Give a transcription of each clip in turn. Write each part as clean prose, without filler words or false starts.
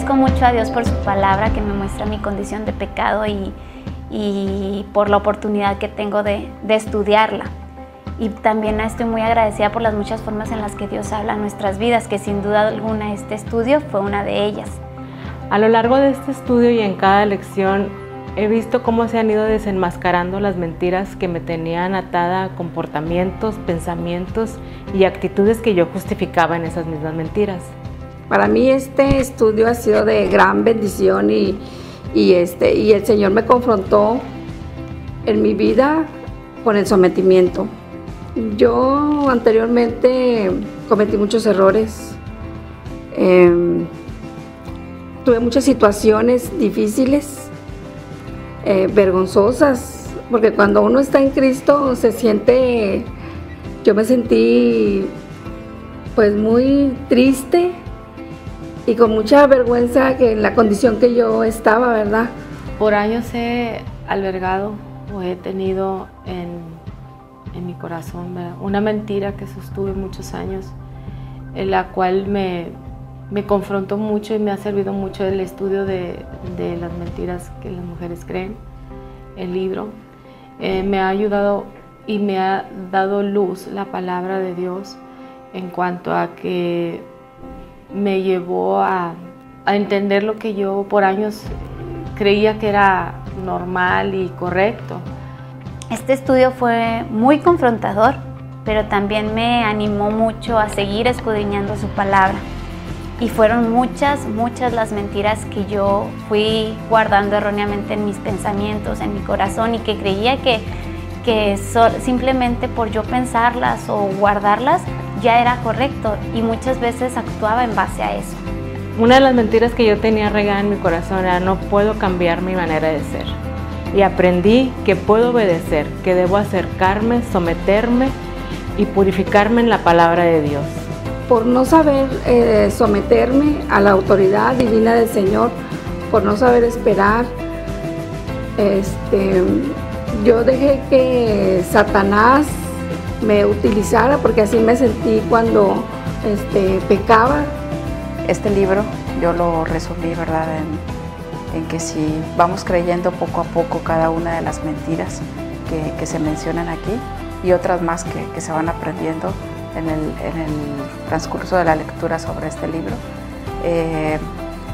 agradezco mucho a Dios por su palabra que me muestra mi condición de pecado y por la oportunidad que tengo de estudiarla. Y también estoy muy agradecida por las muchas formas en las que Dios habla en nuestras vidas, que sin duda alguna este estudio fue una de ellas. A lo largo de este estudio y en cada lección he visto cómo se han ido desenmascarando las mentiras que me tenían atada a comportamientos, pensamientos y actitudes que yo justificaba en esas mismas mentiras. Para mí este estudio ha sido de gran bendición y el Señor me confrontó en mi vida con el sometimiento. Yo anteriormente cometí muchos errores, tuve muchas situaciones difíciles, vergonzosas, porque cuando uno está en Cristo yo me sentí pues muy triste y con mucha vergüenza que en la condición que yo estaba, ¿verdad? Por años he albergado o he tenido en mi corazón, ¿verdad?, una mentira que sostuve muchos años, en la cual me confrontó mucho y me ha servido mucho el estudio de las mentiras que las mujeres creen, el libro. Me ha ayudado y me ha dado luz la palabra de Dios en cuanto a que me llevó a entender lo que yo por años creía que era normal y correcto. Este estudio fue muy confrontador, pero también me animó mucho a seguir escudriñando su palabra. Y fueron muchas las mentiras que yo fui guardando erróneamente en mis pensamientos, en mi corazón, y que creía que simplemente por yo pensarlas o guardarlas ya era correcto, y muchas veces actuaba en base a eso. Una de las mentiras que yo tenía regada en mi corazón era: no puedo cambiar mi manera de ser. Y aprendí que puedo obedecer, que debo acercarme, someterme y purificarme en la palabra de Dios. Por no saber someterme a la autoridad divina del Señor, por no saber esperar, yo dejé que Satanás me utilizara, porque así me sentí cuando pecaba. Este libro yo lo resumí, ¿verdad?, en que si vamos creyendo poco a poco cada una de las mentiras que se mencionan aquí y otras más que se van aprendiendo en el transcurso de la lectura sobre este libro,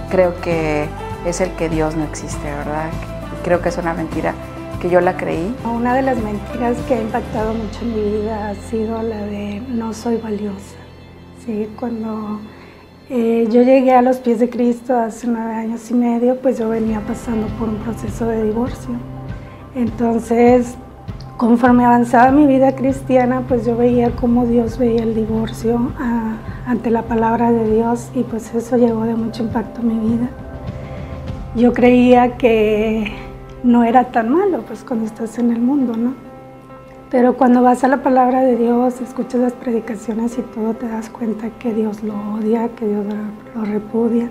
creo que es el que Dios no existe, ¿verdad? Y creo que es una mentira que yo la creí. Una de las mentiras que ha impactado mucho en mi vida ha sido la de no soy valiosa. ¿Sí? Cuando yo llegué a los pies de Cristo hace 9 años y medio, pues yo venía pasando por un proceso de divorcio. Entonces, conforme avanzaba mi vida cristiana, pues yo veía cómo Dios veía el divorcio ante la palabra de Dios, y pues eso llegó de mucho impacto a mi vida. Yo creía que no era tan malo, pues cuando estás en el mundo, ¿no? Pero cuando vas a la palabra de Dios, escuchas las predicaciones y todo, te das cuenta que Dios lo odia, que Dios lo repudia.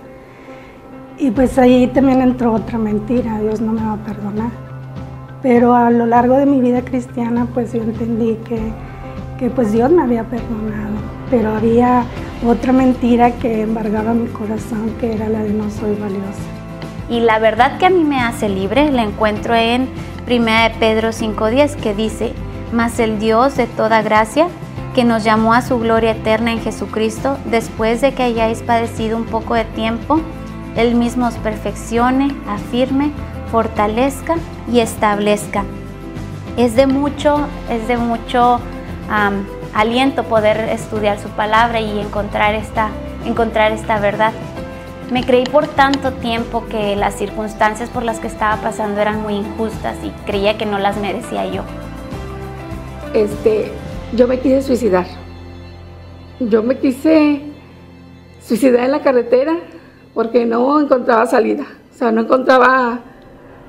Y pues ahí también entró otra mentira: Dios no me va a perdonar. Pero a lo largo de mi vida cristiana, pues yo entendí que pues Dios me había perdonado, pero había otra mentira que embargaba mi corazón, que era la de no soy valiosa. Y la verdad que a mí me hace libre la encuentro en 1 Pedro 5:10, que dice: mas el Dios de toda gracia, que nos llamó a su gloria eterna en Jesucristo, después de que hayáis padecido un poco de tiempo, Él mismo os perfeccione, afirme, fortalezca y establezca. Es de mucho aliento poder estudiar su palabra y encontrar esta verdad. Me creí por tanto tiempo que las circunstancias por las que estaba pasando eran muy injustas y creía que no las merecía yo. Yo me quise suicidar. Yo me quise suicidar en la carretera porque no encontraba salida. O sea, no encontraba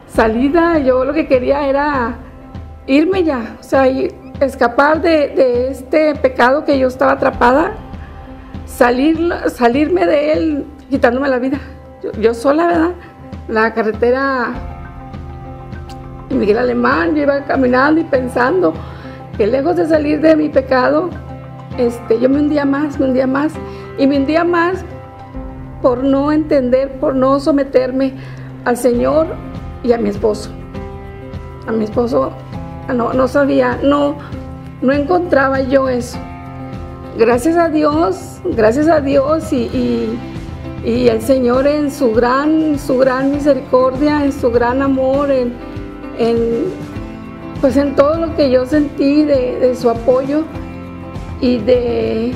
salida. Yo lo que quería era irme ya. O sea, escapar de este pecado que yo estaba atrapada. Salirme de él, quitándome la vida. Yo sola, ¿verdad? La carretera Miguel Alemán, yo iba caminando y pensando que lejos de salir de mi pecado, yo me hundía más, y me hundía más por no entender, por no someterme al Señor y a mi esposo. A mi esposo no sabía, no encontraba yo eso. Gracias a Dios y el Señor en su gran misericordia, en su gran amor, pues en todo lo que yo sentí de su apoyo y de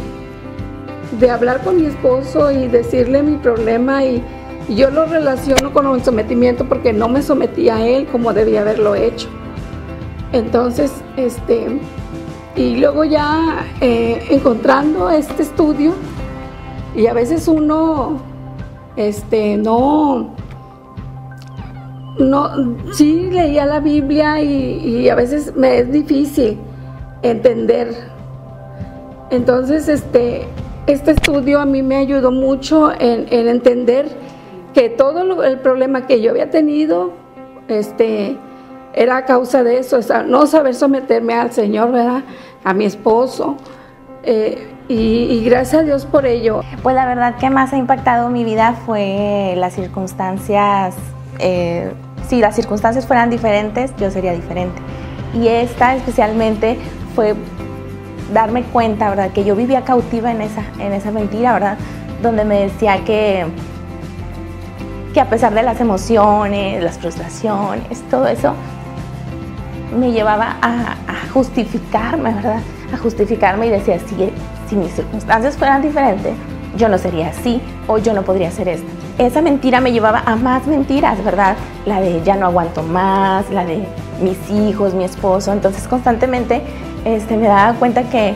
hablar con mi esposo y decirle mi problema, y yo lo relaciono con el sometimiento porque no me sometí a él como debía haberlo hecho. Entonces, y luego ya encontrando este estudio, y a veces uno sí leía la Biblia y a veces me es difícil entender. Entonces este estudio a mí me ayudó mucho en entender que todo el problema que yo había tenido era a causa de eso, no saber someterme al Señor, ¿verdad? A mi esposo. Y gracias a Dios por ello. Pues la verdad que más ha impactado mi vida fue las circunstancias. Si las circunstancias fueran diferentes, yo sería diferente. Y esta especialmente fue darme cuenta, ¿verdad?, que yo vivía cautiva en esa mentira, ¿verdad?, donde me decía que a pesar de las emociones, las frustraciones, todo eso, me llevaba a justificarme, ¿verdad?, a justificarme y decía, si mis circunstancias fueran diferentes, yo no sería así o yo no podría hacer esto. Esa mentira me llevaba a más mentiras, ¿verdad? La de ya no aguanto más, la de mis hijos, mi esposo. Entonces constantemente me daba cuenta que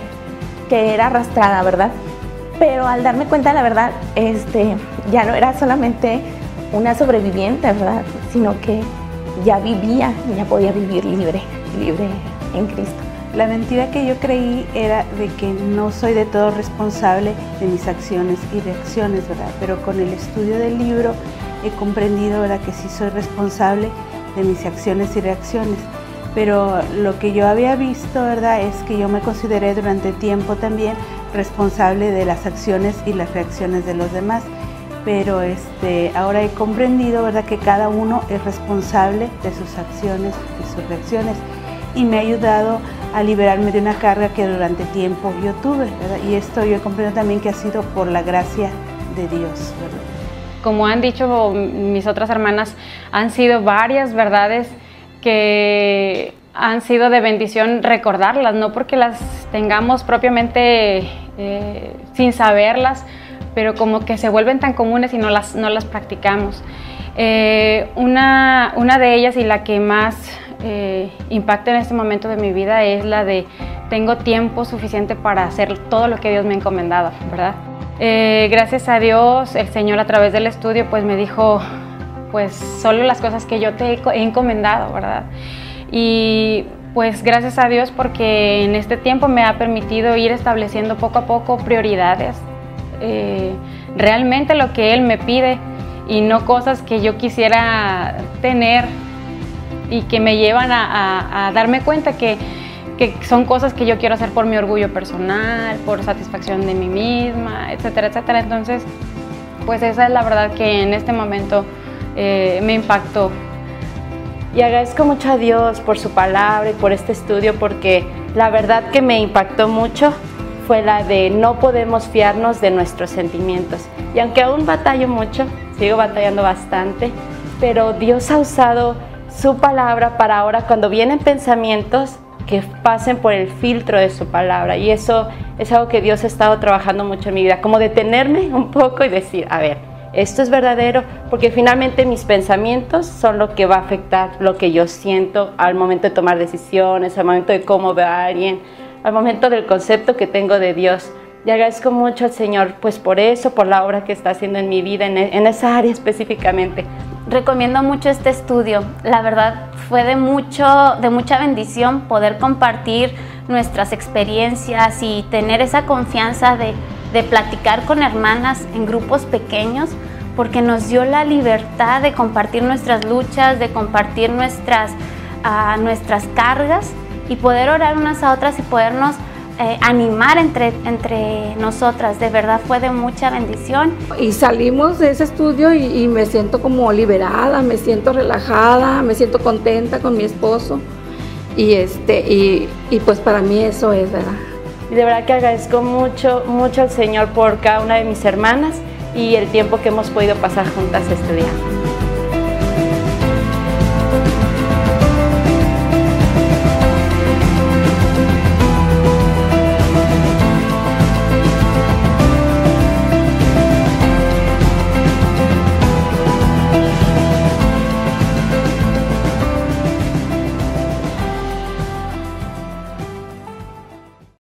era arrastrada, ¿verdad? Pero al darme cuenta, la verdad, ya no era solamente una sobreviviente, ¿verdad?, sino que ya vivía, ya podía vivir libre en Cristo. La mentira que yo creí era de que no soy de todo responsable de mis acciones y reacciones, ¿verdad? Pero con el estudio del libro he comprendido, ¿verdad?, que sí soy responsable de mis acciones y reacciones. Pero lo que yo había visto, ¿verdad?, es que yo me consideré durante tiempo también responsable de las acciones y las reacciones de los demás. Pero ahora he comprendido, ¿verdad?, que cada uno es responsable de sus acciones y sus reacciones. Y me ha ayudado a liberarme de una carga que durante tiempo yo tuve, ¿verdad? Y esto yo comprendo también que ha sido por la gracia de Dios, ¿verdad? Como han dicho mis otras hermanas, han sido varias verdades que han sido de bendición recordarlas, no porque las tengamos propiamente sin saberlas, pero como que se vuelven tan comunes y no las practicamos. Una de ellas, y la que más impacta en este momento de mi vida, es la de tengo tiempo suficiente para hacer todo lo que Dios me ha encomendado, ¿verdad? Gracias a Dios, el Señor a través del estudio pues me dijo, pues solo las cosas que yo te he encomendado, ¿verdad? Y pues gracias a Dios, porque en este tiempo me ha permitido ir estableciendo poco a poco prioridades, realmente lo que Él me pide, y no cosas que yo quisiera tener y que me llevan a darme cuenta que son cosas que yo quiero hacer por mi orgullo personal, por satisfacción de mí misma, etcétera, etcétera. Entonces, pues esa es la verdad que en este momento me impactó. Y agradezco mucho a Dios por su palabra y por este estudio, porque la verdad que me impactó mucho fue la de no podemos fiarnos de nuestros sentimientos. Y aunque aún batallo mucho, sigo batallando bastante, pero Dios ha usado su palabra para ahora, cuando vienen pensamientos, que pasen por el filtro de su palabra. Y eso es algo que Dios ha estado trabajando mucho en mi vida, como detenerme un poco y decir, a ver, esto es verdadero, porque finalmente mis pensamientos son lo que va a afectar lo que yo siento al momento de tomar decisiones, al momento de cómo veo a alguien, al momento del concepto que tengo de Dios. Y agradezco mucho al Señor pues por eso, por la obra que está haciendo en mi vida, en esa área específicamente. Recomiendo mucho este estudio. La verdad fue de mucha bendición poder compartir nuestras experiencias y tener esa confianza de platicar con hermanas en grupos pequeños, porque nos dio la libertad de compartir nuestras luchas, de compartir nuestras cargas y poder orar unas a otras y podernos animar entre nosotras. De verdad fue de mucha bendición. Y salimos de ese estudio y me siento como liberada, me siento relajada, me siento contenta con mi esposo. Y pues para mí eso es, ¿verdad? Y de verdad que agradezco mucho, mucho al Señor por cada una de mis hermanas y el tiempo que hemos podido pasar juntas este día.